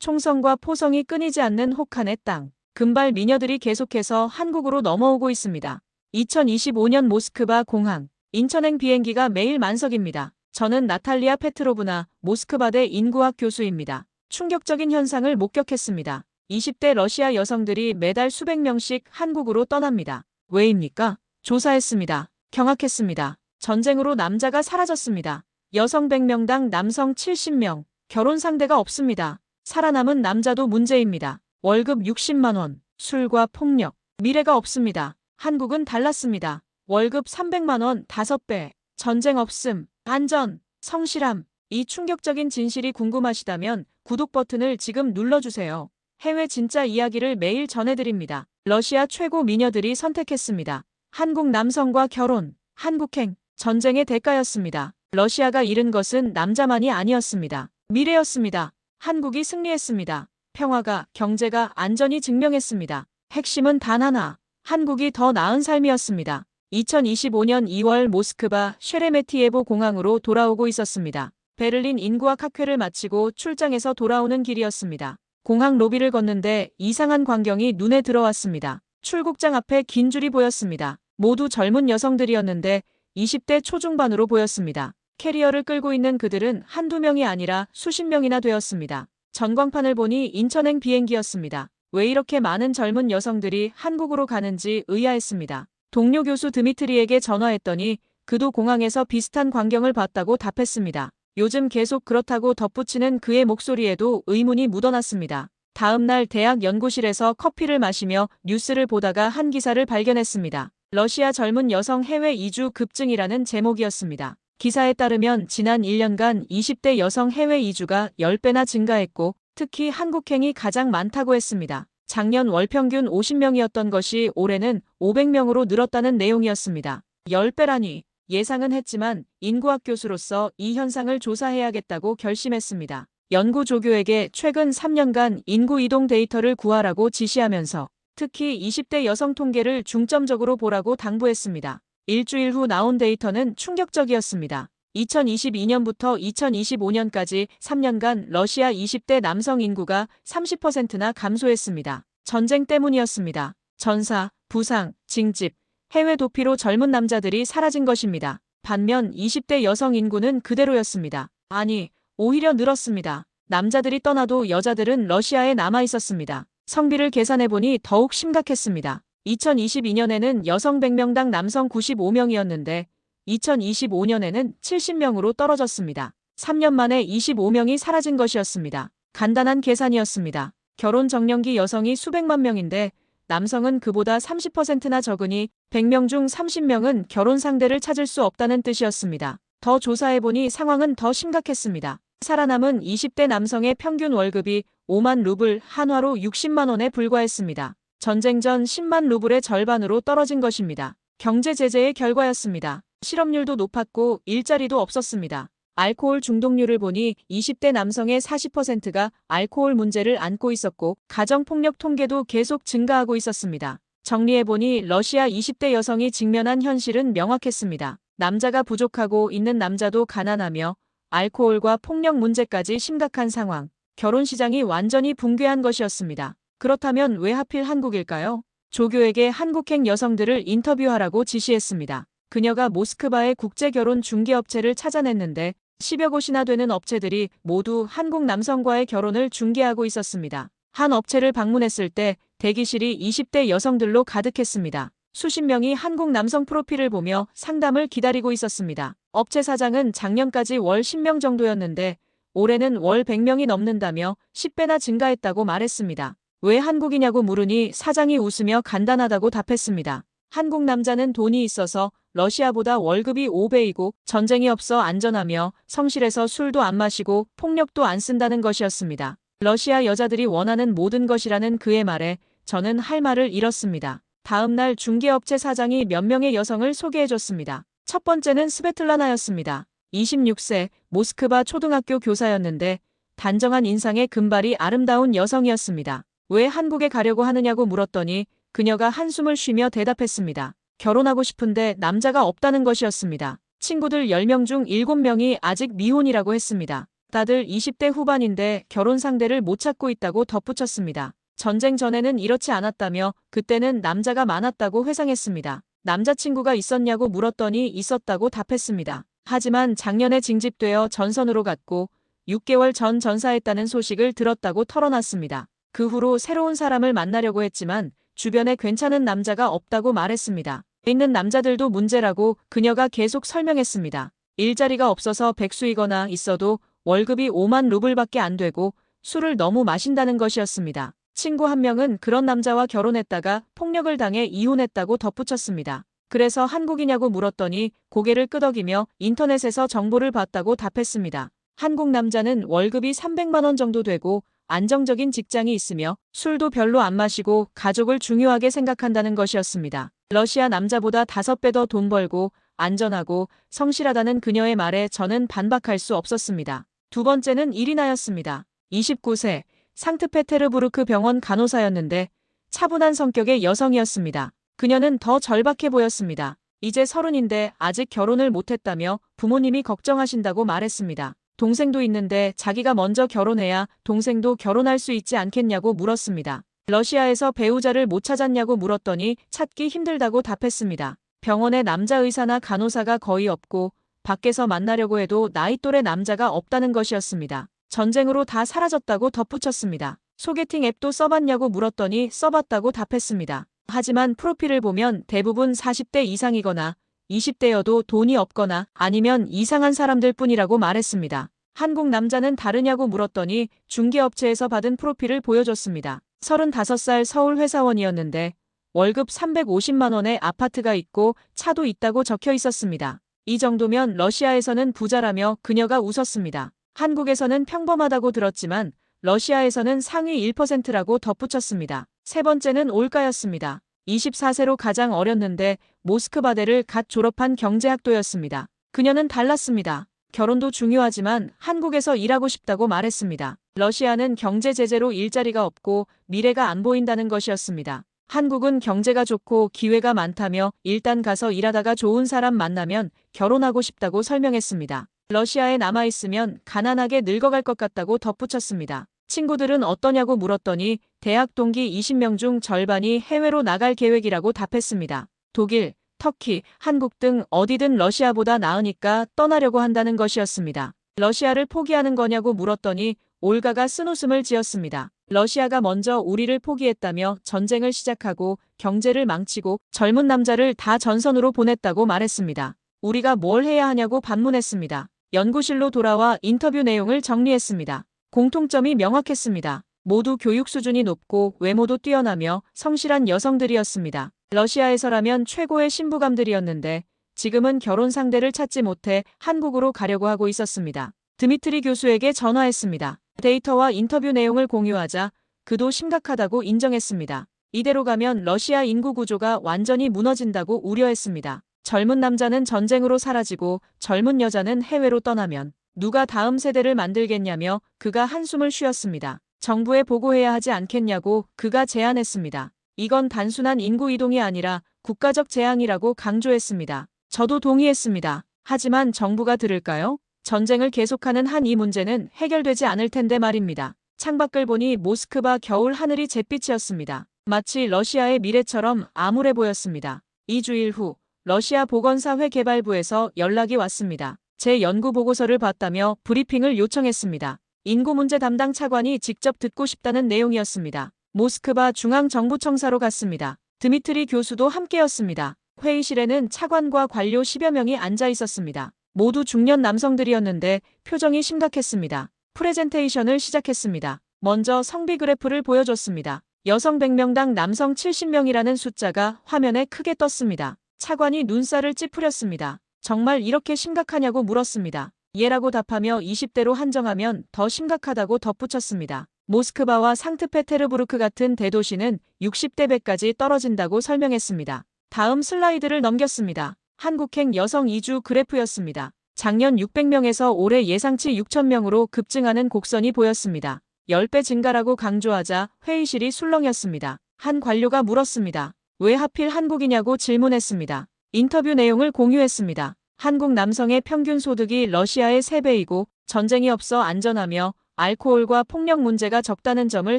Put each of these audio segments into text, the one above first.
총성과 포성이 끊이지 않는 혹한의 땅. 금발 미녀들이 계속해서 한국으로 넘어오고 있습니다. 2025년 모스크바 공항. 인천행 비행기가 매일 만석입니다. 저는 나탈리아 페트로브나 모스크바대 인구학 교수입니다. 충격적인 현상을 목격했습니다. 20대 러시아 여성들이 매달 수백 명씩 한국으로 떠납니다. 왜입니까? 조사했습니다. 경악했습니다. 전쟁으로 남자가 사라졌습니다. 여성 100명당 남성 70명. 결혼 상대가 없습니다. 살아남은 남자도 문제입니다. 월급 60만 원, 술과 폭력, 미래가 없습니다. 한국은 달랐습니다. 월급 300만 원 5배, 전쟁 없음, 안전, 성실함. 이 충격적인 진실이 궁금하시다면 구독 버튼을 지금 눌러주세요. 해외 진짜 이야기를 매일 전해드립니다. 러시아 최고 미녀들이 선택했습니다. 한국 남성과 결혼, 한국행, 전쟁의 대가였습니다. 러시아가 잃은 것은 남자만이 아니었습니다. 미래였습니다. 한국이 승리했습니다. 평화가, 경제가, 안전이 증명했습니다. 핵심은 단 하나, 한국이 더 나은 삶이었습니다. 2025년 2월 모스크바 쉐레메티예보 공항으로 돌아오고 있었습니다. 베를린 인구학 학회를 마치고 출장에서 돌아오는 길이었습니다. 공항 로비를 걷는데 이상한 광경이 눈에 들어왔습니다. 출국장 앞에 긴 줄이 보였습니다. 모두 젊은 여성들이었는데 20대 초중반으로 보였습니다. 캐리어를 끌고 있는 그들은 한두 명이 아니라 수십 명이나 되었습니다. 전광판을 보니 인천행 비행기였습니다. 왜 이렇게 많은 젊은 여성들이 한국으로 가는지 의아했습니다. 동료 교수 드미트리에게 전화했더니 그도 공항에서 비슷한 광경을 봤다고 답했습니다. 요즘 계속 그렇다고 덧붙이는 그의 목소리에도 의문이 묻어났습니다. 다음 날 대학 연구실에서 커피를 마시며 뉴스를 보다가 한 기사를 발견했습니다. 러시아 젊은 여성 해외 이주 급증이라는 제목이었습니다. 기사에 따르면 지난 1년간 20대 여성 해외 이주가 10배나 증가했고 특히 한국행이 가장 많다고 했습니다. 작년 월 평균 50명이었던 것이 올해는 500명으로 늘었다는 내용이었습니다. 10배라니 예상은 했지만 인구학 교수로서 이 현상을 조사해야겠다고 결심했습니다. 연구 조교에게 최근 3년간 인구 이동 데이터를 구하라고 지시하면서 특히 20대 여성 통계를 중점적으로 보라고 당부했습니다. 일주일 후 나온 데이터는 충격적이었습니다. 2022년부터 2025년까지 3년간 러시아 20대 남성 인구가 30%나 감소했습니다. 전쟁 때문이었습니다. 전사, 부상, 징집, 해외 도피로 젊은 남자들이 사라진 것입니다. 반면 20대 여성 인구는 그대로였습니다. 아니, 오히려 늘었습니다. 남자들이 떠나도 여자들은 러시아에 남아 있었습니다. 성비를 계산해보니 더욱 심각했습니다. 2022년에는 여성 100명당 남성 95명이었는데 2025년에는 70명으로 떨어졌습니다. 3년 만에 25명이 사라진 것이었습니다. 간단한 계산이었습니다. 결혼 정년기 여성이 수백만 명인데 남성은 그보다 30%나 적으니 100명 중 30명은 결혼 상대를 찾을 수 없다는 뜻이었습니다. 더 조사해보니 상황은 더 심각했습니다. 살아남은 20대 남성의 평균 월급이 5만 루블, 한화로 60만 원에 불과했습니다. 전쟁 전 10만 루블의 절반으로 떨어진 것입니다. 경제 제재의 결과였습니다. 실업률도 높았고 일자리도 없었습니다. 알코올 중독률을 보니 20대 남성의 40%가 알코올 문제를 안고 있었고 가정폭력 통계도 계속 증가하고 있었습니다. 정리해보니 러시아 20대 여성이 직면한 현실은 명확했습니다. 남자가 부족하고 있는 남자도 가난하며 알코올과 폭력 문제까지 심각한 상황. 결혼 시장이 완전히 붕괴한 것이었습니다. 그렇다면 왜 하필 한국일까요? 조교에게 한국행 여성들을 인터뷰하라고 지시했습니다. 그녀가 모스크바의 국제결혼 중개업체를 찾아냈는데 10여 곳이나 되는 업체들이 모두 한국 남성과의 결혼을 중개하고 있었습니다. 한 업체를 방문했을 때 대기실이 20대 여성들로 가득했습니다. 수십 명이 한국 남성 프로필을 보며 상담을 기다리고 있었습니다. 업체 사장은 작년까지 월 10명 정도였는데 올해는 월 100명이 넘는다며 10배나 증가했다고 말했습니다. 왜 한국이냐고 물으니 사장이 웃으며 간단하다고 답했습니다. 한국 남자는 돈이 있어서 러시아보다 월급이 5배이고 전쟁이 없어 안전하며 성실해서 술도 안 마시고 폭력도 안 쓴다는 것이었습니다. 러시아 여자들이 원하는 모든 것이라는 그의 말에 저는 할 말을 잃었습니다. 다음 날 중개업체 사장이 몇 명의 여성을 소개해줬습니다. 첫 번째는 스베틀라나였습니다. 26세 모스크바 초등학교 교사였는데 단정한 인상의 금발이 아름다운 여성이었습니다. 왜 한국에 가려고 하느냐고 물었더니 그녀가 한숨을 쉬며 대답했습니다. 결혼하고 싶은데 남자가 없다는 것이었습니다. 친구들 10명 중 7명이 아직 미혼이라고 했습니다. 다들 20대 후반인데 결혼 상대를 못 찾고 있다고 덧붙였습니다. 전쟁 전에는 이렇지 않았다며 그때는 남자가 많았다고 회상했습니다. 남자친구가 있었냐고 물었더니 있었다고 답했습니다. 하지만 작년에 징집되어 전선으로 갔고 6개월 전 전사했다는 소식을 들었다고 털어놨습니다. 그 후로 새로운 사람을 만나려고 했지만 주변에 괜찮은 남자가 없다고 말했습니다. 있는 남자들도 문제라고 그녀가 계속 설명했습니다. 일자리가 없어서 백수이거나 있어도 월급이 5만 루블밖에 안 되고 술을 너무 마신다는 것이었습니다. 친구 한 명은 그런 남자와 결혼했다가 폭력을 당해 이혼했다고 덧붙였습니다. 그래서 한국이냐고 물었더니 고개를 끄덕이며 인터넷에서 정보를 봤다고 답했습니다. 한국 남자는 월급이 300만 원 정도 되고 안정적인 직장이 있으며 술도 별로 안 마시고 가족을 중요하게 생각한다는 것이었습니다. 러시아 남자보다 5배 더 돈 벌고 안전하고 성실하다는 그녀의 말에 저는 반박할 수 없었습니다. 두 번째는 이리나였습니다. 29세, 상트페테르부르크 병원 간호사였는데 차분한 성격의 여성이었습니다. 그녀는 더 절박해 보였습니다. 이제 30인데 아직 결혼을 못했다며 부모님이 걱정하신다고 말했습니다. 동생도 있는데 자기가 먼저 결혼해야 동생도 결혼할 수 있지 않겠냐고 물었습니다. 러시아에서 배우자를 못 찾았냐고 물었더니 찾기 힘들다고 답했습니다. 병원에 남자 의사나 간호사가 거의 없고 밖에서 만나려고 해도 나이 또래 남자가 없다는 것이었습니다. 전쟁으로 다 사라졌다고 덧붙였습니다. 소개팅 앱도 써봤냐고 물었더니 써봤다고 답했습니다. 하지만 프로필을 보면 대부분 40대 이상이거나 20대여도 돈이 없거나 아니면 이상한 사람들 뿐이라고 말했습니다. 한국 남자는 다르냐고 물었더니 중개업체에서 받은 프로필을 보여줬습니다. 35살 서울 회사원이었는데 월급 350만 원에 아파트가 있고 차도 있다고 적혀 있었습니다. 이 정도면 러시아에서는 부자라며 그녀가 웃었습니다. 한국에서는 평범하다고 들었지만 러시아에서는 상위 1%라고 덧붙였습니다. 세 번째는 올가였습니다. 24세로 가장 어렸는데 모스크바대를 갓 졸업한 경제학도였습니다. 그녀는 달랐습니다. 결혼도 중요하지만 한국에서 일하고 싶다고 말했습니다. 러시아는 경제 제재로 일자리가 없고 미래가 안 보인다는 것이었습니다. 한국은 경제가 좋고 기회가 많다며 일단 가서 일하다가 좋은 사람 만나면 결혼하고 싶다고 설명했습니다. 러시아에 남아있으면 가난하게 늙어갈 것 같다고 덧붙였습니다. 친구들은 어떠냐고 물었더니 대학 동기 20명 중 절반이 해외로 나갈 계획이라고 답했습니다. 독일, 터키, 한국 등 어디든 러시아보다 나으니까 떠나려고 한다는 것이었습니다. 러시아를 포기하는 거냐고 물었더니 올가가 쓴웃음을 지었습니다. 러시아가 먼저 우리를 포기했다며 전쟁을 시작하고 경제를 망치고 젊은 남자를 다 전선으로 보냈다고 말했습니다. 우리가 뭘 해야 하냐고 반문했습니다. 연구실로 돌아와 인터뷰 내용을 정리했습니다. 공통점이 명확했습니다. 모두 교육 수준이 높고 외모도 뛰어나며 성실한 여성들이었습니다. 러시아에서라면 최고의 신부감들이었는데 지금은 결혼 상대를 찾지 못해 한국으로 가려고 하고 있었습니다. 드미트리 교수에게 전화했습니다. 데이터와 인터뷰 내용을 공유하자 그도 심각하다고 인정했습니다. 이대로 가면 러시아 인구 구조가 완전히 무너진다고 우려했습니다. 젊은 남자는 전쟁으로 사라지고 젊은 여자는 해외로 떠나면 누가 다음 세대를 만들겠냐며 그가 한숨을 쉬었습니다. 정부에 보고해야 하지 않겠냐고 그가 제안했습니다. 이건 단순한 인구 이동이 아니라 국가적 재앙이라고 강조했습니다. 저도 동의했습니다. 하지만 정부가 들을까요? 전쟁을 계속하는 한 이 문제는 해결되지 않을 텐데 말입니다. 창밖을 보니 모스크바 겨울 하늘이 잿빛이었습니다. 마치 러시아의 미래처럼 암울해 보였습니다. 2주일 후 러시아 보건사회개발부에서 연락이 왔습니다. 제 연구 보고서를 봤다며 브리핑을 요청했습니다. 인구 문제 담당 차관이 직접 듣고 싶다는 내용이었습니다. 모스크바 중앙정부청사로 갔습니다. 드미트리 교수도 함께였습니다. 회의실에는 차관과 관료 10여 명이 앉아 있었습니다. 모두 중년 남성들이었는데 표정이 심각했습니다. 프레젠테이션을 시작했습니다. 먼저 성비 그래프를 보여줬습니다. 여성 100명당 남성 70명이라는 숫자가 화면에 크게 떴습니다. 차관이 눈살을 찌푸렸습니다. 정말 이렇게 심각하냐고 물었습니다. 예라고 답하며 20대로 한정하면 더 심각하다고 덧붙였습니다. 모스크바와 상트페테르부르크 같은 대도시는 60대 100까지 떨어진다고 설명했습니다. 다음 슬라이드를 넘겼습니다. 한국행 여성 이주 그래프였습니다. 작년 600명에서 올해 예상치 6,000명으로 급증하는 곡선이 보였습니다. 10배 증가라고 강조하자 회의실이 술렁였습니다. 한 관료가 물었습니다. 왜 하필 한국이냐고 질문했습니다. 인터뷰 내용을 공유했습니다. 한국 남성의 평균 소득이 러시아의 3배이고 전쟁이 없어 안전하며 알코올과 폭력 문제가 적다는 점을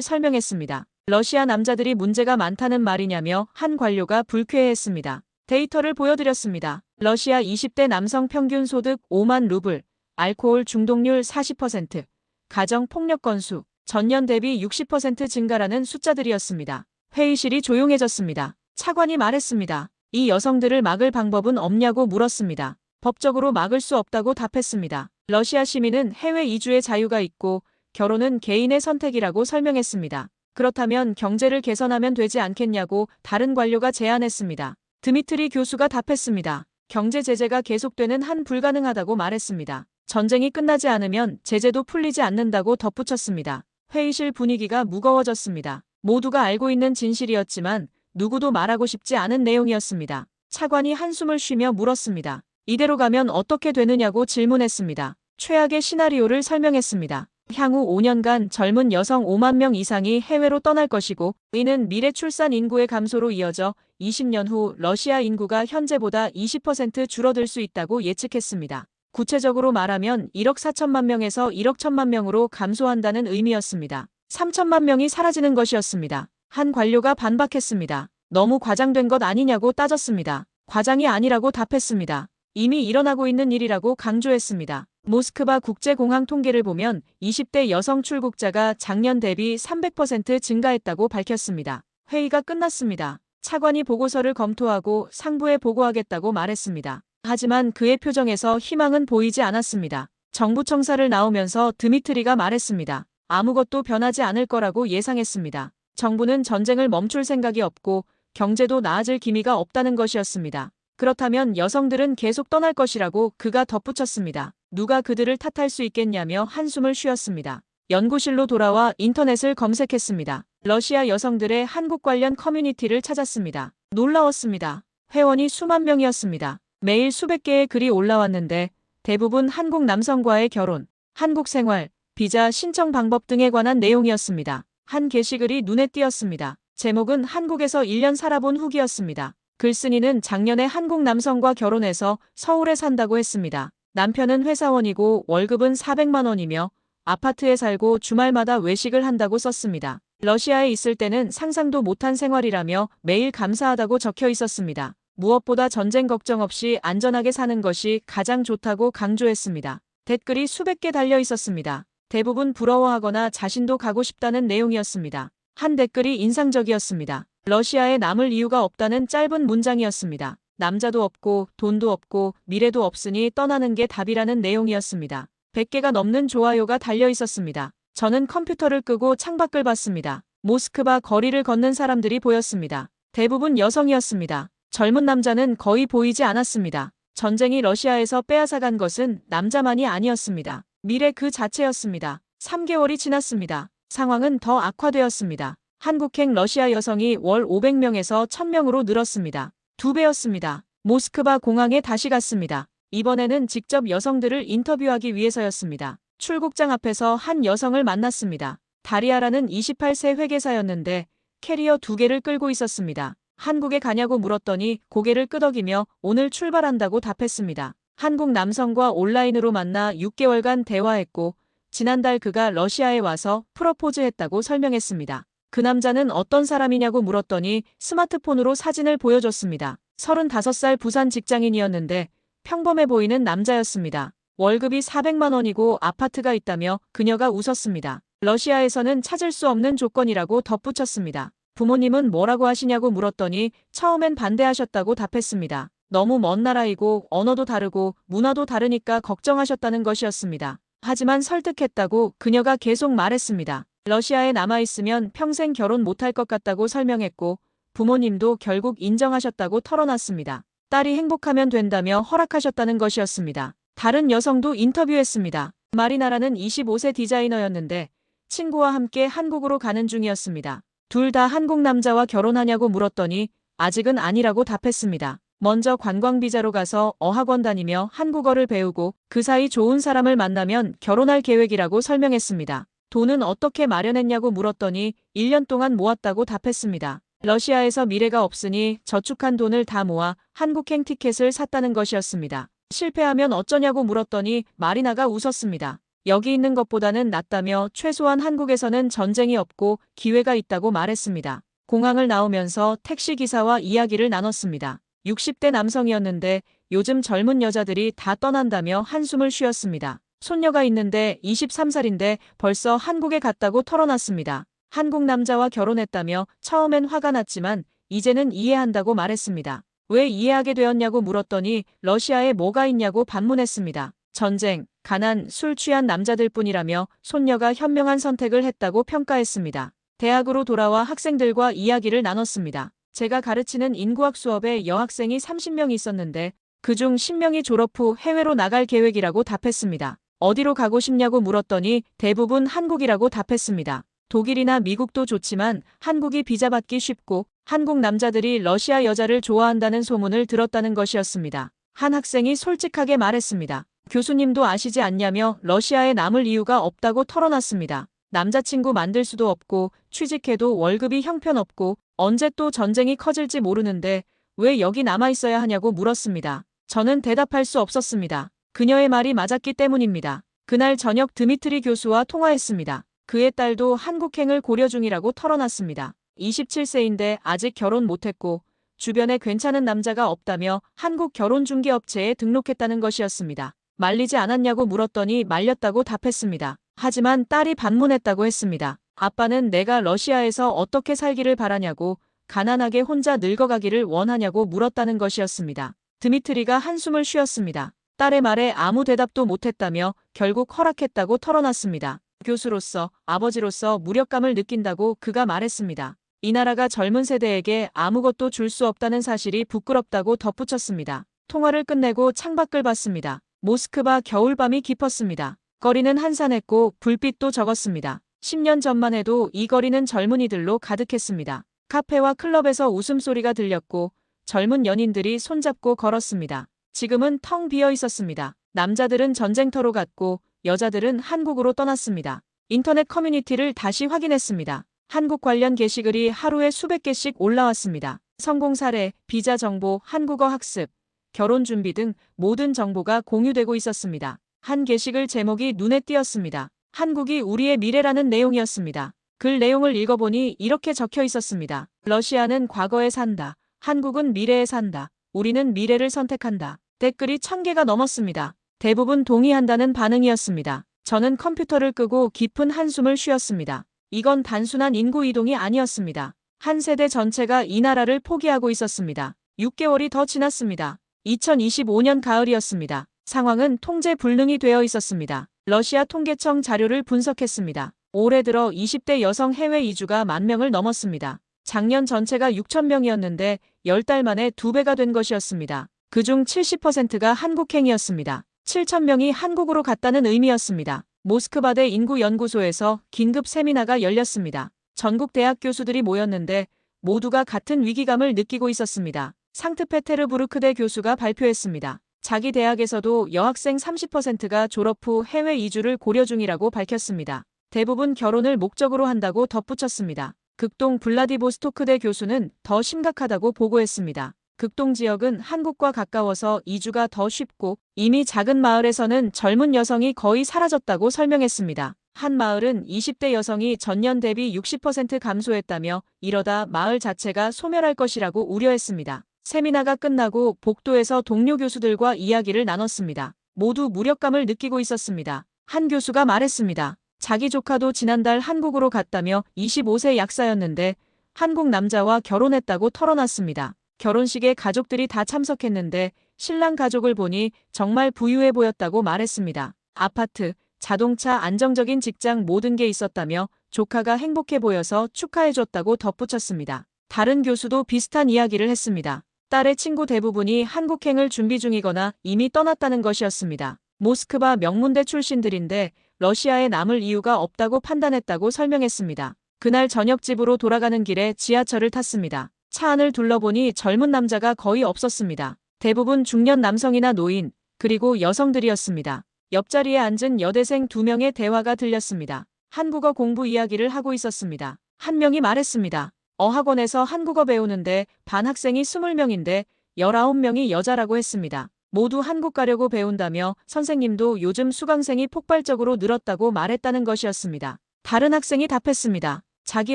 설명했습니다. 러시아 남자들이 문제가 많다는 말이냐며 한 관료가 불쾌해했습니다. 데이터를 보여드렸습니다. 러시아 20대 남성 평균 소득 5만 루블, 알코올 중독률 40%, 가정 폭력 건수, 전년 대비 60% 증가라는 숫자들이었습니다. 회의실이 조용해졌습니다. 차관이 말했습니다. 이 여성들을 막을 방법은 없냐고 물었습니다. 법적으로 막을 수 없다고 답했습니다. 러시아 시민은 해외 이주의 자유가 있고 결혼은 개인의 선택이라고 설명했습니다. 그렇다면 경제를 개선하면 되지 않겠냐고 다른 관료가 제안했습니다. 드미트리 교수가 답했습니다. 경제 제재가 계속되는 한 불가능하다고 말했습니다. 전쟁이 끝나지 않으면 제재도 풀리지 않는다고 덧붙였습니다. 회의실 분위기가 무거워졌습니다. 모두가 알고 있는 진실이었지만 누구도 말하고 싶지 않은 내용이었습니다. 차관이 한숨을 쉬며 물었습니다. 이대로 가면 어떻게 되느냐고 질문했습니다. 최악의 시나리오를 설명했습니다. 향후 5년간 젊은 여성 5만 명 이상이 해외로 떠날 것이고 이는 미래 출산 인구의 감소로 이어져 20년 후 러시아 인구가 현재보다 20% 줄어들 수 있다고 예측했습니다. 구체적으로 말하면 1억 4천만 명에서 1억 1천만 명으로 감소한다는 의미였습니다. 3천만 명이 사라지는 것이었습니다. 한 관료가 반박했습니다. 너무 과장된 것 아니냐고 따졌습니다. 과장이 아니라고 답했습니다. 이미 일어나고 있는 일이라고 강조했습니다. 모스크바 국제공항 통계를 보면 20대 여성 출국자가 작년 대비 300% 증가했다고 밝혔습니다. 회의가 끝났습니다. 차관이 보고서를 검토하고 상부에 보고하겠다고 말했습니다. 하지만 그의 표정에서 희망은 보이지 않았습니다. 정부 청사를 나오면서 드미트리가 말했습니다. 아무것도 변하지 않을 거라고 예상했습니다. 정부는 전쟁을 멈출 생각이 없고 경제도 나아질 기미가 없다는 것이었습니다. 그렇다면 여성들은 계속 떠날 것이라고 그가 덧붙였습니다. 누가 그들을 탓할 수 있겠냐며 한숨을 쉬었습니다. 연구실로 돌아와 인터넷을 검색했습니다. 러시아 여성들의 한국 관련 커뮤니티를 찾았습니다. 놀라웠습니다. 회원이 수만 명이었습니다. 매일 수백 개의 글이 올라왔는데 대부분 한국 남성과의 결혼, 한국 생활, 비자 신청 방법 등에 관한 내용이었습니다. 한 게시글이 눈에 띄었습니다. 제목은 한국에서 1년 살아본 후기였습니다. 글쓴이는 작년에 한국 남성과 결혼해서 서울에 산다고 했습니다. 남편은 회사원이고 월급은 400만 원이며 아파트에 살고 주말마다 외식을 한다고 썼습니다. 러시아에 있을 때는 상상도 못한 생활이라며 매일 감사하다고 적혀 있었습니다. 무엇보다 전쟁 걱정 없이 안전하게 사는 것이 가장 좋다고 강조했습니다. 댓글이 수백 개 달려 있었습니다. 대부분 부러워하거나 자신도 가고 싶다는 내용이었습니다. 한 댓글이 인상적이었습니다. 러시아에 남을 이유가 없다는 짧은 문장이었습니다. 남자도 없고 돈도 없고 미래도 없으니 떠나는 게 답이라는 내용이었습니다. 100개가 넘는 좋아요가 달려 있었습니다. 저는 컴퓨터를 끄고 창밖을 봤습니다. 모스크바 거리를 걷는 사람들이 보였습니다. 대부분 여성이었습니다. 젊은 남자는 거의 보이지 않았습니다. 전쟁이 러시아에서 빼앗아간 것은 남자만이 아니었습니다. 미래 그 자체였습니다. 3개월이 지났습니다. 상황은 더 악화되었습니다. 한국행 러시아 여성이 월 500명에서 1000명으로 늘었습니다. 2배였습니다. 모스크바 공항에 다시 갔습니다. 이번에는 직접 여성들을 인터뷰하기 위해서였습니다. 출국장 앞에서 한 여성을 만났습니다. 다리아라는 28세 회계사였는데 캐리어 2개를 끌고 있었습니다. 한국에 가냐고 물었더니 고개를 끄덕이며 오늘 출발한다고 답했습니다. 한국 남성과 온라인으로 만나 6개월간 대화했고 지난달 그가 러시아에 와서 프러포즈했다고 설명했습니다. 그 남자는 어떤 사람이냐고 물었더니 스마트폰으로 사진을 보여줬습니다. 35살 부산 직장인이었는데 평범해 보이는 남자였습니다. 월급이 400만 원이고 아파트가 있다며 그녀가 웃었습니다. 러시아에서는 찾을 수 없는 조건이라고 덧붙였습니다. 부모님은 뭐라고 하시냐고 물었더니 처음엔 반대하셨다고 답했습니다. 너무 먼 나라이고 언어도 다르고 문화도 다르니까 걱정하셨다는 것이었습니다. 하지만 설득했다고 그녀가 계속 말했습니다. 러시아에 남아있으면 평생 결혼 못할 것 같다고 설명했고 부모님도 결국 인정하셨다고 털어놨습니다. 딸이 행복하면 된다며 허락하셨다는 것이었습니다. 다른 여성도 인터뷰했습니다. 마리나라는 25세 디자이너였는데 친구와 함께 한국으로 가는 중이었습니다. 둘 다 한국 남자와 결혼하냐고 물었더니 아직은 아니라고 답했습니다. 먼저 관광비자로 가서 어학원 다니며 한국어를 배우고 그 사이 좋은 사람을 만나면 결혼할 계획이라고 설명했습니다. 돈은 어떻게 마련했냐고 물었더니 1년 동안 모았다고 답했습니다. 러시아에서 미래가 없으니 저축한 돈을 다 모아 한국행 티켓을 샀다는 것이었습니다. 실패하면 어쩌냐고 물었더니 마리나가 웃었습니다. 여기 있는 것보다는 낫다며 최소한 한국에서는 전쟁이 없고 기회가 있다고 말했습니다. 공항을 나오면서 택시기사와 이야기를 나눴습니다. 60대 남성이었는데 요즘 젊은 여자들이 다 떠난다며 한숨을 쉬었습니다. 손녀가 있는데 23살인데 벌써 한국에 갔다고 털어놨습니다. 한국 남자와 결혼했다며 처음엔 화가 났지만 이제는 이해한다고 말했습니다. 왜 이해하게 되었냐고 물었더니 러시아에 뭐가 있냐고 반문했습니다. 전쟁, 가난, 술 취한 남자들뿐이라며 손녀가 현명한 선택을 했다고 평가했습니다. 대학으로 돌아와 학생들과 이야기를 나눴습니다. 제가 가르치는 인구학 수업에 여학생이 30명 있었는데 그중 10명이 졸업 후 해외로 나갈 계획이라고 답했습니다. 어디로 가고 싶냐고 물었더니 대부분 한국이라고 답했습니다. 독일이나 미국도 좋지만 한국이 비자 받기 쉽고 한국 남자들이 러시아 여자를 좋아한다는 소문을 들었다는 것이었습니다. 한 학생이 솔직하게 말했습니다. 교수님도 아시지 않냐며 러시아에 남을 이유가 없다고 털어놨습니다. 남자친구 만들 수도 없고 취직해도 월급이 형편없고 언제 또 전쟁이 커질지 모르는데 왜 여기 남아있어야 하냐고 물었습니다. 저는 대답할 수 없었습니다. 그녀의 말이 맞았기 때문입니다. 그날 저녁 드미트리 교수와 통화했습니다. 그의 딸도 한국행을 고려 중이라고 털어놨습니다. 27세인데 아직 결혼 못했고 주변에 괜찮은 남자가 없다며 한국 결혼중개업체에 등록했다는 것이었습니다. 말리지 않았냐고 물었더니 말렸다고 답했습니다. 하지만 딸이 반문했다고 했습니다. 아빠는 내가 러시아에서 어떻게 살기를 바라냐고 가난하게 혼자 늙어가기를 원하냐고 물었다는 것이었습니다. 드미트리가 한숨을 쉬었습니다. 딸의 말에 아무 대답도 못했다며 결국 허락했다고 털어놨습니다. 교수로서, 아버지로서 무력감을 느낀다고 그가 말했습니다. 이 나라가 젊은 세대에게 아무것도 줄 수 없다는 사실이 부끄럽다고 덧붙였습니다. 통화를 끝내고 창밖을 봤습니다. 모스크바 겨울밤이 깊었습니다. 거리는 한산했고 불빛도 적었습니다. 10년 전만 해도 이 거리는 젊은이들로 가득했습니다. 카페와 클럽에서 웃음소리가 들렸고 젊은 연인들이 손잡고 걸었습니다. 지금은 텅 비어 있었습니다. 남자들은 전쟁터로 갔고 여자들은 한국으로 떠났습니다. 인터넷 커뮤니티를 다시 확인했습니다. 한국 관련 게시글이 하루에 수백 개씩 올라왔습니다. 성공 사례, 비자 정보, 한국어 학습, 결혼 준비 등 모든 정보가 공유되고 있었습니다. 한 게시글 제목이 눈에 띄었습니다. 한국이 우리의 미래라는 내용이었습니다. 글 내용을 읽어보니 이렇게 적혀 있었습니다. 러시아는 과거에 산다. 한국은 미래에 산다. 우리는 미래를 선택한다. 댓글이 1000개가 넘었습니다. 대부분 동의한다는 반응이었습니다. 저는 컴퓨터를 끄고 깊은 한숨을 쉬었습니다. 이건 단순한 인구 이동이 아니었습니다. 한 세대 전체가 이 나라를 포기하고 있었습니다. 6개월이 더 지났습니다. 2025년 가을이었습니다. 상황은 통제 불능이 되어 있었습니다. 러시아 통계청 자료를 분석했습니다. 올해 들어 20대 여성 해외 이주가 10,000명을 넘었습니다. 작년 전체가 6,000명이었는데 10달 만에 2배가 된 것이었습니다. 그중 70%가 한국행이었습니다. 7,000명이 한국으로 갔다는 의미였습니다. 모스크바대 인구연구소에서 긴급 세미나가 열렸습니다. 전국 대학 교수들이 모였는데 모두가 같은 위기감을 느끼고 있었습니다. 상트페테르부르크대 교수가 발표했습니다. 자기 대학에서도 여학생 30%가 졸업 후 해외 이주를 고려 중이라고 밝혔습니다. 대부분 결혼을 목적으로 한다고 덧붙였습니다. 극동 블라디보스토크대 교수는 더 심각하다고 보고했습니다. 극동 지역은 한국과 가까워서 이주가 더 쉽고 이미 작은 마을에서는 젊은 여성이 거의 사라졌다고 설명했습니다. 한 마을은 20대 여성이 전년 대비 60% 감소했다며 이러다 마을 자체가 소멸할 것이라고 우려했습니다. 세미나가 끝나고 복도에서 동료 교수들과 이야기를 나눴습니다. 모두 무력감을 느끼고 있었습니다. 한 교수가 말했습니다. 자기 조카도 지난달 한국으로 갔다며 25세 약사였는데 한국 남자와 결혼했다고 털어놨습니다. 결혼식에 가족들이 다 참석했는데 신랑 가족을 보니 정말 부유해 보였다고 말했습니다. 아파트, 자동차, 안정적인 직장 모든 게 있었다며 조카가 행복해 보여서 축하해줬다고 덧붙였습니다. 다른 교수도 비슷한 이야기를 했습니다. 딸의 친구 대부분이 한국행을 준비 중이거나 이미 떠났다는 것이었습니다. 모스크바 명문대 출신들인데 러시아에 남을 이유가 없다고 판단했다고 설명했습니다. 그날 저녁 집으로 돌아가는 길에 지하철을 탔습니다. 차 안을 둘러보니 젊은 남자가 거의 없었습니다. 대부분 중년 남성이나 노인, 그리고 여성들이었습니다. 옆자리에 앉은 여대생 2명의 대화가 들렸습니다. 한국어 공부 이야기를 하고 있었습니다. 한 명이 말했습니다. 어학원에서 한국어 배우는데 반 학생이 20명인데 19명이 여자라고 했습니다. 모두 한국 가려고 배운다며 선생님도 요즘 수강생이 폭발적으로 늘었다고 말했다는 것이었습니다. 다른 학생이 답했습니다. 자기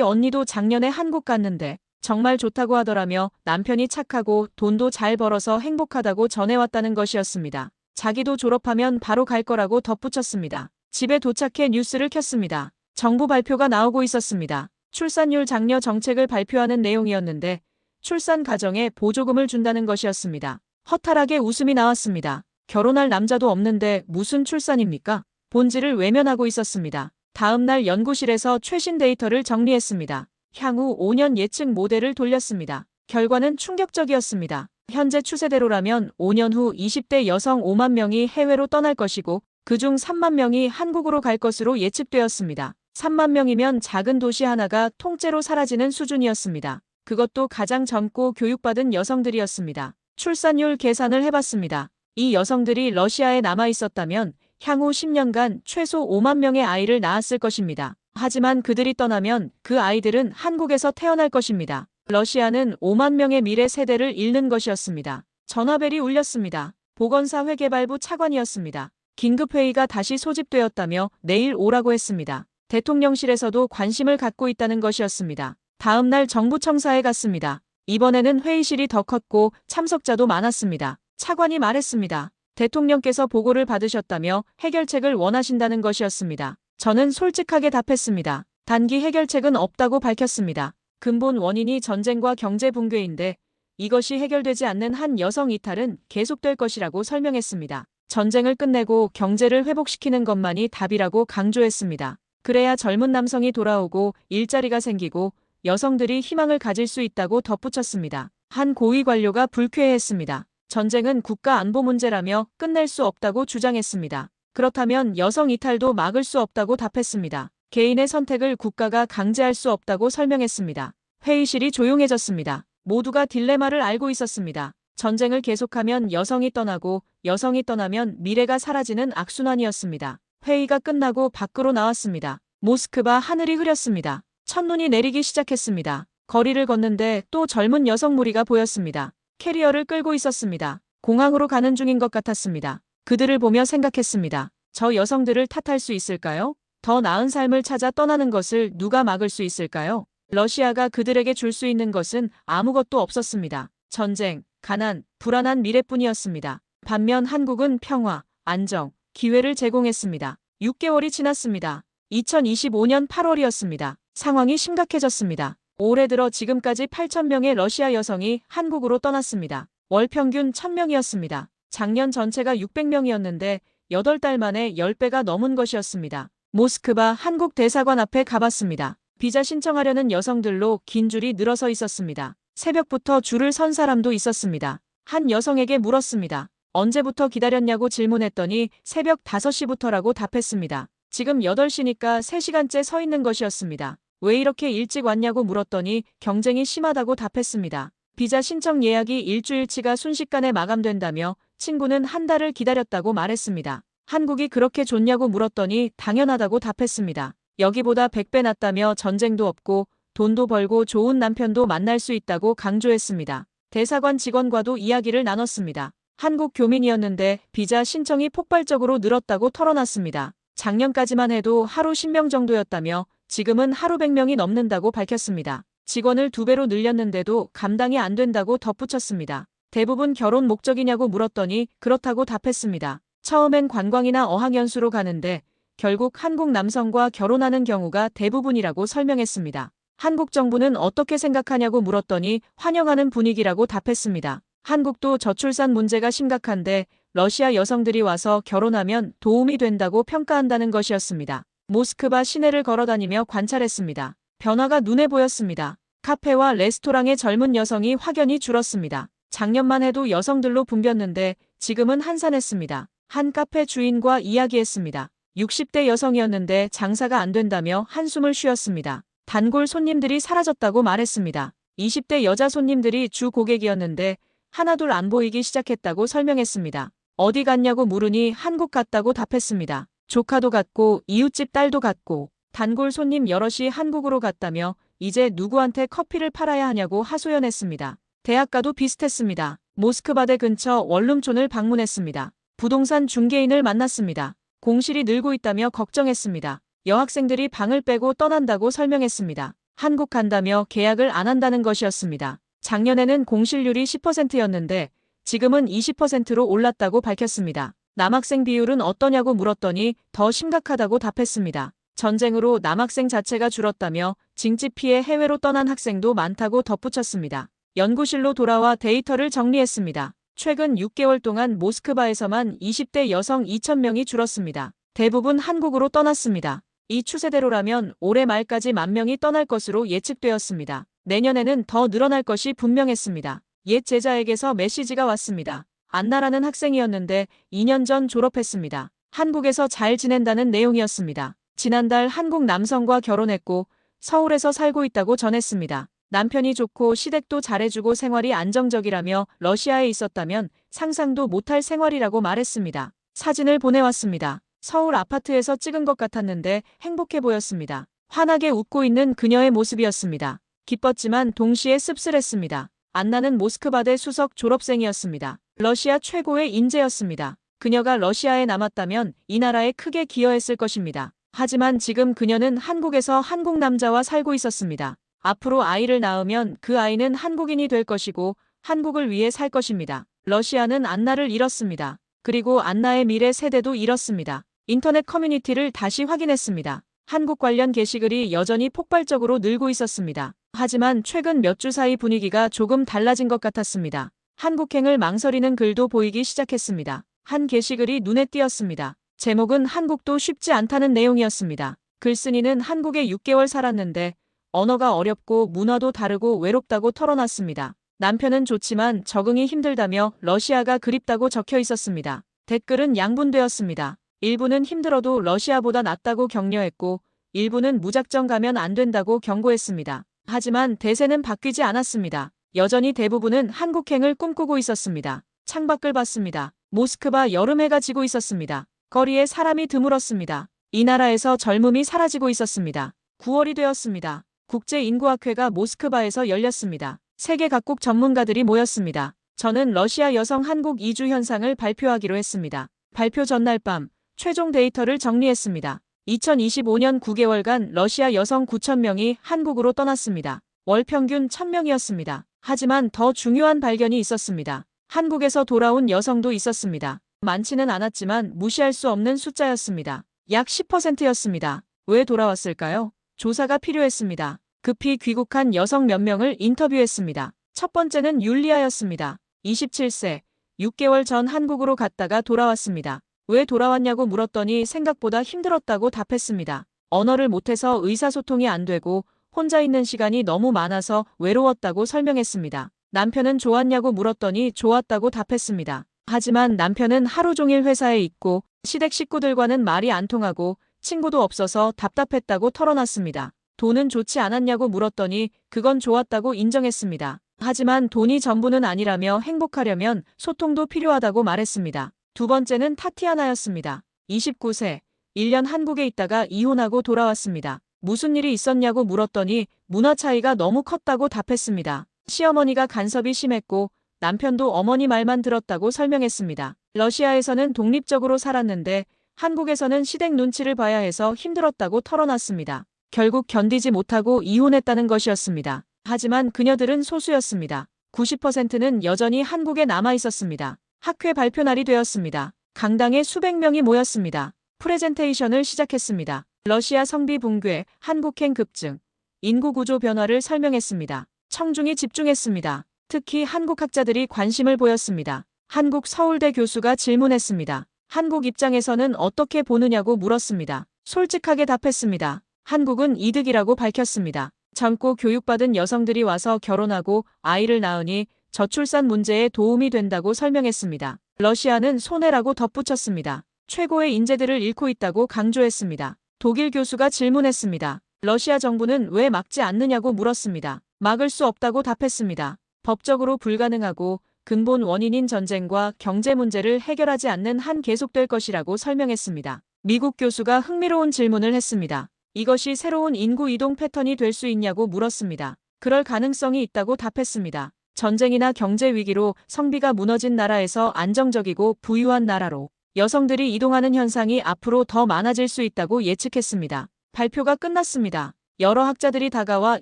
언니도 작년에 한국 갔는데 정말 좋다고 하더라며 남편이 착하고 돈도 잘 벌어서 행복하다고 전해왔다는 것이었습니다. 자기도 졸업하면 바로 갈 거라고 덧붙였습니다. 집에 도착해 뉴스를 켰습니다. 정부 발표가 나오고 있었습니다. 출산율 장려 정책을 발표하는 내용이었는데 출산 가정에 보조금을 준다는 것이었습니다. 허탈하게 웃음이 나왔습니다. 결혼할 남자도 없는데 무슨 출산입니까? 본질을 외면하고 있었습니다. 다음 날 연구실에서 최신 데이터를 정리했습니다. 향후 5년 예측 모델을 돌렸습니다. 결과는 충격적이었습니다. 현재 추세대로라면 5년 후 20대 여성 5만 명이 해외로 떠날 것이고 그중 3만 명이 한국으로 갈 것으로 예측되었습니다. 3만 명이면 작은 도시 하나가 통째로 사라지는 수준이었습니다. 그것도 가장 젊고 교육받은 여성들이었습니다. 출산율 계산을 해봤습니다. 이 여성들이 러시아에 남아 있었다면 향후 10년간 최소 5만 명의 아이를 낳았을 것입니다. 하지만 그들이 떠나면 그 아이들은 한국에서 태어날 것입니다. 러시아는 5만 명의 미래 세대를 잃는 것이었습니다. 전화벨이 울렸습니다. 보건사회개발부 차관이었습니다. 긴급회의가 다시 소집되었다며 내일 오라고 했습니다. 대통령실에서도 관심을 갖고 있다는 것이었습니다. 다음 날 정부 청사에 갔습니다. 이번에는 회의실이 더 컸고 참석자도 많았습니다. 차관이 말했습니다. 대통령께서 보고를 받으셨다며 해결책을 원하신다는 것이었습니다. 저는 솔직하게 답했습니다. 단기 해결책은 없다고 밝혔습니다. 근본 원인이 전쟁과 경제 붕괴인데 이것이 해결되지 않는 한 여성 이탈은 계속될 것이라고 설명했습니다. 전쟁을 끝내고 경제를 회복시키는 것만이 답이라고 강조했습니다. 그래야 젊은 남성이 돌아오고 일자리가 생기고 여성들이 희망을 가질 수 있다고 덧붙였습니다. 한 고위 관료가 불쾌해했습니다. 전쟁은 국가 안보 문제라며 끝낼 수 없다고 주장했습니다. 그렇다면 여성 이탈도 막을 수 없다고 답했습니다. 개인의 선택을 국가가 강제할 수 없다고 설명했습니다. 회의실이 조용해졌습니다. 모두가 딜레마를 알고 있었습니다. 전쟁을 계속하면 여성이 떠나고 여성이 떠나면 미래가 사라지는 악순환이었습니다. 회의가 끝나고 밖으로 나왔습니다. 모스크바 하늘이 흐렸습니다. 첫눈이 내리기 시작했습니다. 거리를 걷는데 또 젊은 여성 무리가 보였습니다. 캐리어를 끌고 있었습니다. 공항으로 가는 중인 것 같았습니다. 그들을 보며 생각했습니다. 저 여성들을 탓할 수 있을까요? 더 나은 삶을 찾아 떠나는 것을 누가 막을 수 있을까요? 러시아가 그들에게 줄 수 있는 것은 아무것도 없었습니다. 전쟁, 가난, 불안한 미래뿐이었습니다. 반면 한국은 평화, 안정, 기회를 제공했습니다. 6개월이 지났습니다. 2025년 8월이었습니다. 상황이 심각해졌습니다. 올해 들어 지금까지 8,000명의 러시아 여성이 한국으로 떠났습니다. 월 평균 1,000명이었습니다. 작년 전체가 600명이었는데 8달 만에 10배가 넘은 것이었습니다. 모스크바 한국 대사관 앞에 가봤습니다. 비자 신청하려는 여성들로 긴 줄이 늘어서 있었습니다. 새벽부터 줄을 선 사람도 있었습니다. 한 여성에게 물었습니다. 언제부터 기다렸냐고 질문했더니 새벽 5시부터라고 답했습니다. 지금 8시니까 3시간째 서 있는 것이었습니다. 왜 이렇게 일찍 왔냐고 물었더니 경쟁이 심하다고 답했습니다. 비자 신청 예약이 일주일치가 순식간에 마감된다며 친구는 한 달을 기다렸다고 말했습니다. 한국이 그렇게 좋냐고 물었더니 당연하다고 답했습니다. 여기보다 100배 낫다며 전쟁도 없고 돈도 벌고 좋은 남편도 만날 수 있다고 강조했습니다. 대사관 직원과도 이야기를 나눴습니다. 한국 교민이었는데 비자 신청이 폭발적으로 늘었다고 털어놨습니다. 작년까지만 해도 하루 10명 정도였다며 지금은 하루 100명이 넘는다고 밝혔습니다. 직원을 2배로 늘렸는데도 감당이 안 된다고 덧붙였습니다. 대부분 결혼 목적이냐고 물었더니 그렇다고 답했습니다. 처음엔 관광이나 어학연수로 가는데 결국 한국 남성과 결혼하는 경우가 대부분이라고 설명했습니다. 한국 정부는 어떻게 생각하냐고 물었더니 환영하는 분위기라고 답했습니다. 한국도 저출산 문제가 심각한데 러시아 여성들이 와서 결혼하면 도움이 된다고 평가한다는 것이었습니다. 모스크바 시내를 걸어다니며 관찰했습니다. 변화가 눈에 보였습니다. 카페와 레스토랑의 젊은 여성이 확연히 줄었습니다. 작년만 해도 여성들로 붐볐는데 지금은 한산했습니다. 한 카페 주인과 이야기했습니다. 60대 여성이었는데 장사가 안 된다며 한숨을 쉬었습니다. 단골 손님들이 사라졌다고 말했습니다. 20대 여자 손님들이 주 고객이었는데 하나둘 안 보이기 시작했다고 설명했습니다. 어디 갔냐고 물으니 한국 갔다고 답했습니다. 조카도 갔고 이웃집 딸도 갔고 단골 손님 여럿이 한국으로 갔다며 이제 누구한테 커피를 팔아야 하냐고 하소연했습니다. 대학가도 비슷했습니다. 모스크바대 근처 원룸촌을 방문했습니다. 부동산 중개인을 만났습니다. 공실이 늘고 있다며 걱정했습니다. 여학생들이 방을 빼고 떠난다고 설명했습니다. 한국 간다며 계약을 안 한다는 것이었습니다. 작년에는 공실률이 10%였는데 지금은 20%로 올랐다고 밝혔습니다. 남학생 비율은 어떠냐고 물었더니 더 심각하다고 답했습니다. 전쟁으로 남학생 자체가 줄었다며 징집 피해 해외로 떠난 학생도 많다고 덧붙였습니다. 연구실로 돌아와 데이터를 정리했습니다. 최근 6개월 동안 모스크바에서만 20대 여성 2,000명이 줄었습니다. 대부분 한국으로 떠났습니다. 이 추세대로라면 올해 말까지 10,000명이 떠날 것으로 예측되었습니다. 내년에는 더 늘어날 것이 분명했습니다. 옛 제자에게서 메시지가 왔습니다. 안나라는 학생이었는데 2년 전 졸업했습니다. 한국에서 잘 지낸다는 내용이었습니다. 지난달 한국 남성과 결혼했고 서울에서 살고 있다고 전했습니다. 남편이 좋고 시댁도 잘해주고 생활이 안정적이라며 러시아에 있었다면 상상도 못할 생활이라고 말했습니다. 사진을 보내왔습니다. 서울 아파트에서 찍은 것 같았는데 행복해 보였습니다. 환하게 웃고 있는 그녀의 모습이었습니다. 기뻤지만 동시에 씁쓸했습니다. 안나는 모스크바대 수석 졸업생이었습니다. 러시아 최고의 인재였습니다. 그녀가 러시아에 남았다면 이 나라에 크게 기여했을 것입니다. 하지만 지금 그녀는 한국에서 한국 남자와 살고 있었습니다. 앞으로 아이를 낳으면 그 아이는 한국인이 될 것이고 한국을 위해 살 것입니다. 러시아는 안나를 잃었습니다. 그리고 안나의 미래 세대도 잃었습니다. 인터넷 커뮤니티를 다시 확인했습니다. 한국 관련 게시글이 여전히 폭발적으로 늘고 있었습니다. 하지만 최근 몇 주 사이 분위기가 조금 달라진 것 같았습니다. 한국행을 망설이는 글도 보이기 시작했습니다. 한 게시글이 눈에 띄었습니다. 제목은 한국도 쉽지 않다는 내용이었습니다. 글쓴이는 한국에 6개월 살았는데 언어가 어렵고 문화도 다르고 외롭다고 털어놨습니다. 남편은 좋지만 적응이 힘들다며 러시아가 그립다고 적혀 있었습니다. 댓글은 양분되었습니다. 일부는 힘들어도 러시아보다 낫다고 격려했고 일부는 무작정 가면 안 된다고 경고했습니다. 하지만 대세는 바뀌지 않았습니다. 여전히 대부분은 한국행을 꿈꾸고 있었습니다. 창밖을 봤습니다. 모스크바 여름해가 지고 있었습니다. 거리에 사람이 드물었습니다. 이 나라에서 젊음이 사라지고 있었습니다. 9월이 되었습니다. 국제인구학회가 모스크바에서 열렸습니다. 세계 각국 전문가들이 모였습니다. 저는 러시아 여성 한국 이주 현상을 발표하기로 했습니다. 발표 전날 밤 최종 데이터를 정리했습니다. 2025년 9개월간 러시아 여성 9,000명이 한국으로 떠났습니다. 월 평균 1,000명이었습니다. 하지만 더 중요한 발견이 있었습니다. 한국에서 돌아온 여성도 있었습니다. 많지는 않았지만 무시할 수 없는 숫자였습니다. 약 10%였습니다. 왜 돌아왔을까요? 조사가 필요했습니다. 급히 귀국한 여성 몇 명을 인터뷰했습니다. 첫 번째는 율리아였습니다. 27세, 6개월 전 한국으로 갔다가 돌아왔습니다. 왜 돌아왔냐고 물었더니 생각보다 힘들었다고 답했습니다. 언어를 못해서 의사소통이 안 되고 혼자 있는 시간이 너무 많아서 외로웠다고 설명했습니다. 남편은 좋았냐고 물었더니 좋았다고 답했습니다. 하지만 남편은 하루 종일 회사에 있고 시댁 식구들과는 말이 안 통하고 친구도 없어서 답답했다고 털어놨습니다. 돈은 좋지 않았냐고 물었더니 그건 좋았다고 인정했습니다. 하지만 돈이 전부는 아니라며 행복하려면 소통도 필요하다고 말했습니다. 두 번째는 타티아나였습니다. 29세, 1년 한국에 있다가 이혼하고 돌아왔습니다. 무슨 일이 있었냐고 물었더니 문화 차이가 너무 컸다고 답했습니다. 시어머니가 간섭이 심했고 남편도 어머니 말만 들었다고 설명했습니다. 러시아에서는 독립적으로 살았는데 한국에서는 시댁 눈치를 봐야 해서 힘들었다고 털어놨습니다. 결국 견디지 못하고 이혼했다는 것이었습니다. 하지만 그녀들은 소수였습니다. 90%는 여전히 한국에 남아 있었습니다. 학회 발표 날이 되었습니다. 강당에 수백 명이 모였습니다. 프레젠테이션을 시작했습니다. 러시아 성비 붕괴, 한국행 급증, 인구 구조 변화를 설명했습니다. 청중이 집중했습니다. 특히 한국 학자들이 관심을 보였습니다. 한국 서울대 교수가 질문했습니다. 한국 입장에서는 어떻게 보느냐고 물었습니다. 솔직하게 답했습니다. 한국은 이득이라고 밝혔습니다. 젊고 교육받은 여성들이 와서 결혼하고 아이를 낳으니 저출산 문제에 도움이 된다고 설명했습니다. 러시아는 손해라고 덧붙였습니다. 최고의 인재들을 잃고 있다고 강조했습니다. 독일 교수가 질문했습니다. 러시아 정부는 왜 막지 않느냐고 물었습니다. 막을 수 없다고 답했습니다. 법적으로 불가능하고 근본 원인인 전쟁과 경제 문제를 해결하지 않는 한 계속될 것이라고 설명했습니다. 미국 교수가 흥미로운 질문을 했습니다. 이것이 새로운 인구 이동 패턴이 될 수 있냐고 물었습니다. 그럴 가능성이 있다고 답했습니다. 전쟁이나 경제 위기로 성비가 무너진 나라에서 안정적이고 부유한 나라로 여성들이 이동하는 현상이 앞으로 더 많아질 수 있다고 예측했습니다. 발표가 끝났습니다. 여러 학자들이 다가와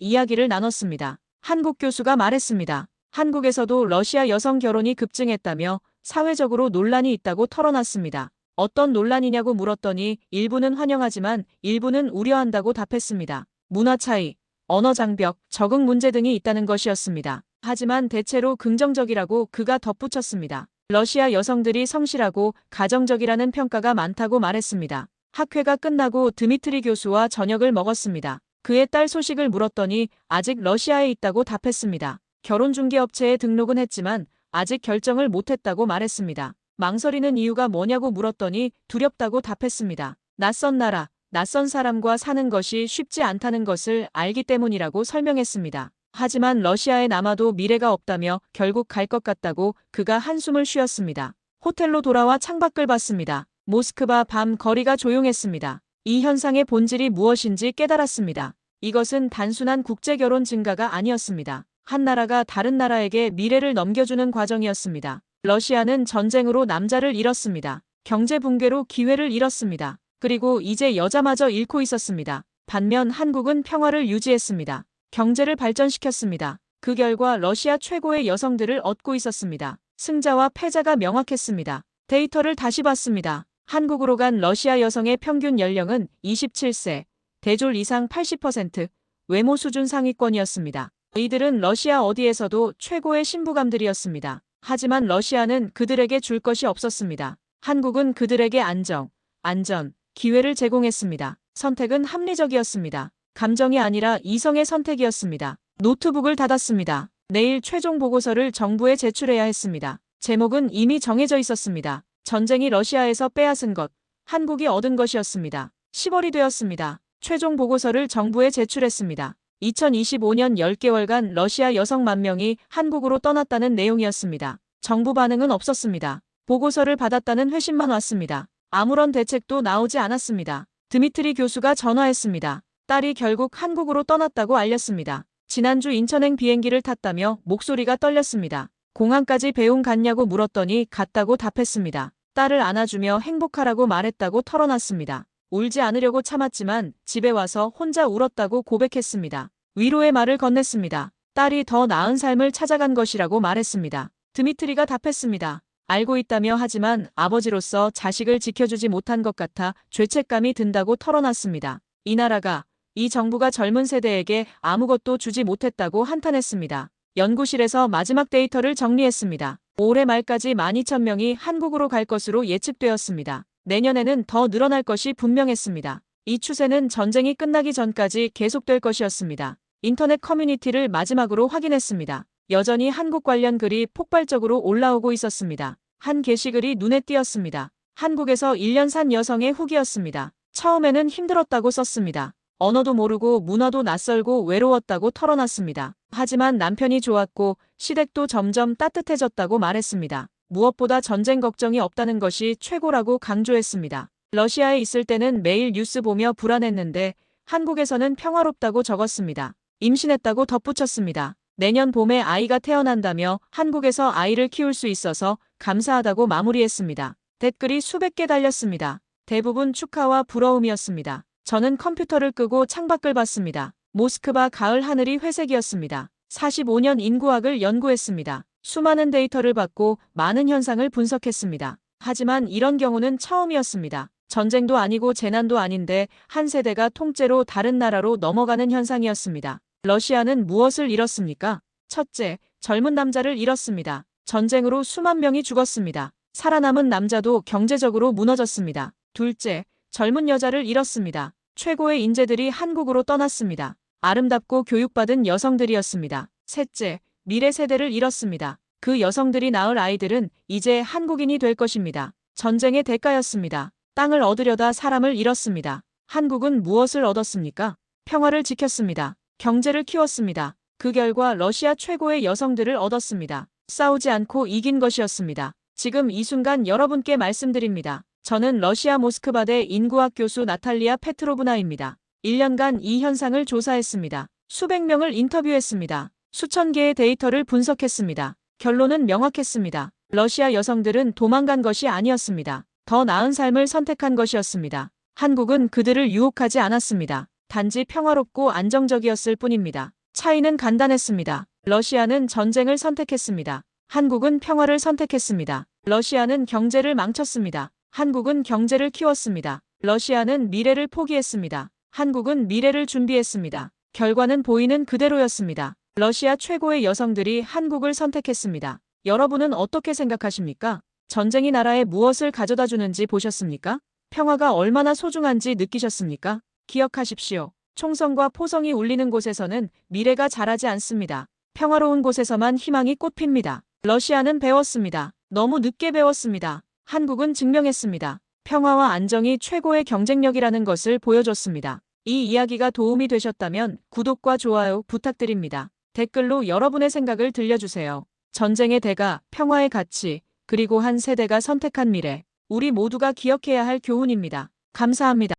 이야기를 나눴습니다. 한국 교수가 말했습니다. 한국에서도 러시아 여성 결혼이 급증했다며 사회적으로 논란이 있다고 털어놨습니다. 어떤 논란이냐고 물었더니 일부는 환영하지만 일부는 우려한다고 답했습니다. 문화 차이, 언어 장벽, 적응 문제 등이 있다는 것이었습니다. 하지만 대체로 긍정적이라고 그가 덧붙였습니다. 러시아 여성들이 성실하고 가정적이라는 평가가 많다고 말했습니다. 학회가 끝나고 드미트리 교수와 저녁을 먹었습니다. 그의 딸 소식을 물었더니 아직 러시아에 있다고 답했습니다. 결혼중개업체에 등록은 했지만 아직 결정을 못했다고 말했습니다. 망설이는 이유가 뭐냐고 물었더니 두렵다고 답했습니다. 낯선 나라, 낯선 사람과 사는 것이 쉽지 않다는 것을 알기 때문이라고 설명했습니다. 하지만 러시아에 남아도 미래가 없다며 결국 갈 것 같다고 그가 한숨을 쉬었습니다. 호텔로 돌아와 창밖을 봤습니다. 모스크바 밤 거리가 조용했습니다. 이 현상의 본질이 무엇인지 깨달았습니다. 이것은 단순한 국제결혼 증가가 아니었습니다. 한 나라가 다른 나라에게 미래를 넘겨주는 과정이었습니다. 러시아는 전쟁으로 남자를 잃었습니다. 경제 붕괴로 기회를 잃었습니다. 그리고 이제 여자마저 잃고 있었습니다. 반면 한국은 평화를 유지했습니다. 경제를 발전시켰습니다. 그 결과 러시아 최고의 여성들을 얻고 있었습니다. 승자와 패자가 명확했습니다. 데이터를 다시 봤습니다. 한국으로 간 러시아 여성의 평균 연령은 27세, 대졸 이상 80%, 외모 수준 상위권이었습니다. 이들은 러시아 어디에서도 최고의 신부감들이었습니다. 하지만 러시아는 그들에게 줄 것이 없었습니다. 한국은 그들에게 안정, 안전, 기회를 제공했습니다. 선택은 합리적이었습니다. 감정이 아니라 이성의 선택이었습니다. 노트북을 닫았습니다. 내일 최종 보고서를 정부에 제출해야 했습니다. 제목은 이미 정해져 있었습니다. 전쟁이 러시아에서 빼앗은 것, 한국이 얻은 것이었습니다. 10월이 되었습니다. 최종 보고서를 정부에 제출했습니다. 2025년 10개월간 러시아 여성 10,000명이 한국으로 떠났다는 내용이었습니다. 정부 반응은 없었습니다. 보고서를 받았다는 회신만 왔습니다. 아무런 대책도 나오지 않았습니다. 드미트리 교수가 전화했습니다. 딸이 결국 한국으로 떠났다고 알렸습니다. 지난주 인천행 비행기를 탔다며 목소리가 떨렸습니다. 공항까지 배웅 갔냐고 물었더니 갔다고 답했습니다. 딸을 안아주며 행복하라고 말했다고 털어놨습니다. 울지 않으려고 참았지만 집에 와서 혼자 울었다고 고백했습니다. 위로의 말을 건넸습니다. 딸이 더 나은 삶을 찾아간 것이라고 말했습니다. 드미트리가 답했습니다. 알고 있다며 하지만 아버지로서 자식을 지켜주지 못한 것 같아 죄책감이 든다고 털어놨습니다. 이 나라가, 이 정부가 젊은 세대에게 아무것도 주지 못했다고 한탄했습니다. 연구실에서 마지막 데이터를 정리했습니다. 올해 말까지 12,000명이 한국으로 갈 것으로 예측되었습니다. 내년에는 더 늘어날 것이 분명했습니다. 이 추세는 전쟁이 끝나기 전까지 계속될 것이었습니다. 인터넷 커뮤니티를 마지막으로 확인했습니다. 여전히 한국 관련 글이 폭발적으로 올라오고 있었습니다. 한 게시글이 눈에 띄었습니다. 한국에서 1년 산 여성의 후기였습니다. 처음에는 힘들었다고 썼습니다. 언어도 모르고 문화도 낯설고 외로웠다고 털어놨습니다. 하지만 남편이 좋았고 시댁도 점점 따뜻해졌다고 말했습니다. 무엇보다 전쟁 걱정이 없다는 것이 최고라고 강조했습니다. 러시아에 있을 때는 매일 뉴스 보며 불안했는데 한국에서는 평화롭다고 적었습니다. 임신했다고 덧붙였습니다. 내년 봄에 아이가 태어난다며 한국에서 아이를 키울 수 있어서 감사하다고 마무리했습니다. 댓글이 수백 개 달렸습니다. 대부분 축하와 부러움이었습니다. 저는 컴퓨터를 끄고 창밖을 봤습니다. 모스크바 가을 하늘이 회색이었습니다. 45년 인구학을 연구했습니다. 수많은 데이터를 받고 많은 현상을 분석했습니다. 하지만 이런 경우는 처음이었습니다. 전쟁도 아니고 재난도 아닌데 한 세대가 통째로 다른 나라로 넘어가는 현상이었습니다. 러시아는 무엇을 잃었습니까? 첫째, 젊은 남자를 잃었습니다. 전쟁으로 수만 명이 죽었습니다. 살아남은 남자도 경제적으로 무너졌습니다. 둘째, 젊은 여자를 잃었습니다. 최고의 인재들이 한국으로 떠났습니다. 아름답고 교육받은 여성들이었습니다. 셋째, 미래 세대를 잃었습니다. 그 여성들이 낳을 아이들은 이제 한국인이 될 것입니다. 전쟁의 대가였습니다. 땅을 얻으려다 사람을 잃었습니다. 한국은 무엇을 얻었습니까? 평화를 지켰습니다. 경제를 키웠습니다. 그 결과 러시아 최고의 여성들을 얻었습니다. 싸우지 않고 이긴 것이었습니다. 지금 이 순간 여러분께 말씀드립니다. 저는 러시아 모스크바대 인구학 교수 나탈리아 페트로브나입니다. 1년간 이 현상을 조사했습니다. 수백 명을 인터뷰했습니다. 수천 개의 데이터를 분석했습니다. 결론은 명확했습니다. 러시아 여성들은 도망간 것이 아니었습니다. 더 나은 삶을 선택한 것이었습니다. 한국은 그들을 유혹하지 않았습니다. 단지 평화롭고 안정적이었을 뿐입니다. 차이는 간단했습니다. 러시아는 전쟁을 선택했습니다. 한국은 평화를 선택했습니다. 러시아는 경제를 망쳤습니다. 한국은 경제를 키웠습니다. 러시아는 미래를 포기했습니다. 한국은 미래를 준비했습니다. 결과는 보이는 그대로였습니다. 러시아 최고의 여성들이 한국을 선택했습니다. 여러분은 어떻게 생각하십니까? 전쟁이 나라에 무엇을 가져다 주는지 보셨습니까? 평화가 얼마나 소중한지 느끼셨습니까? 기억하십시오. 총성과 포성이 울리는 곳에서는 미래가 자라지 않습니다. 평화로운 곳에서만 희망이 꽃핍니다. 러시아는 배웠습니다. 너무 늦게 배웠습니다. 한국은 증명했습니다. 평화와 안정이 최고의 경쟁력이라는 것을 보여줬습니다. 이 이야기가 도움이 되셨다면 구독과 좋아요 부탁드립니다. 댓글로 여러분의 생각을 들려주세요. 전쟁의 대가, 평화의 가치, 그리고 한 세대가 선택한 미래. 우리 모두가 기억해야 할 교훈입니다. 감사합니다.